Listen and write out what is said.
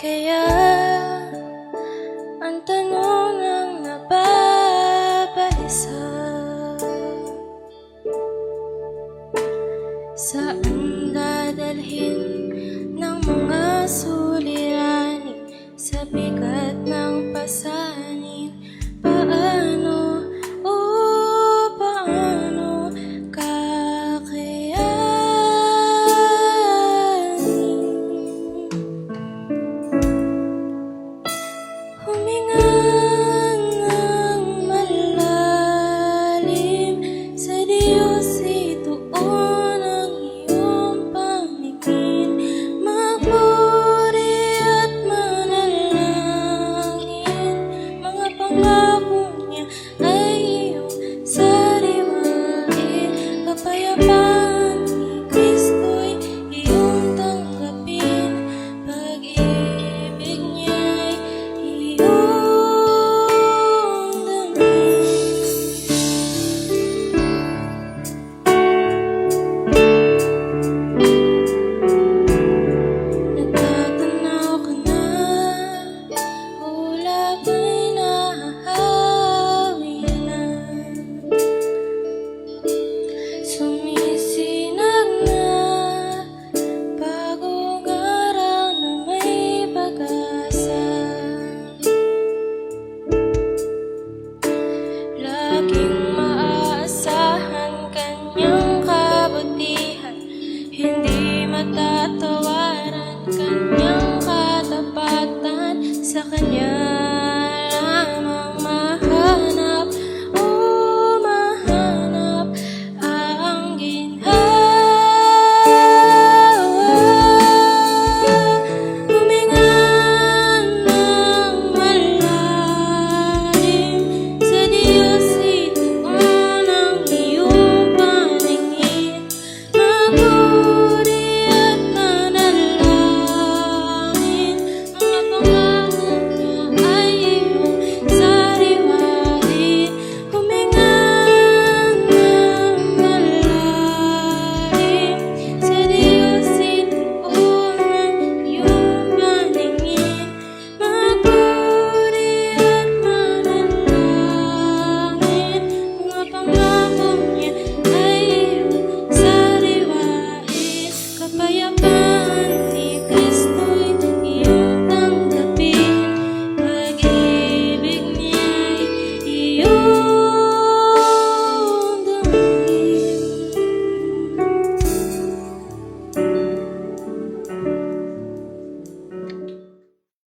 kaya ang tanong ang nababalisa? Saan dadalhin ng mga suliranin sa bigat ng pasanin? Paano kakayanin? Huminga ng malalim, sa Diyos ituon ang iyong paningin. Magpuri at manalangin, mga pangako niya ay iyong sariwain. Kapayapaan ni Kristo'y iyong tanggapin, pag-ibig niya'y iyong damin. Nagtatanaw ka na, ulap ay nahahawi na. Sumisinag na bagong araw na may pag-asa. Laging maaasahan kanyang kabutihan, hindi matatawaran kanyang katapatan. Sa kanya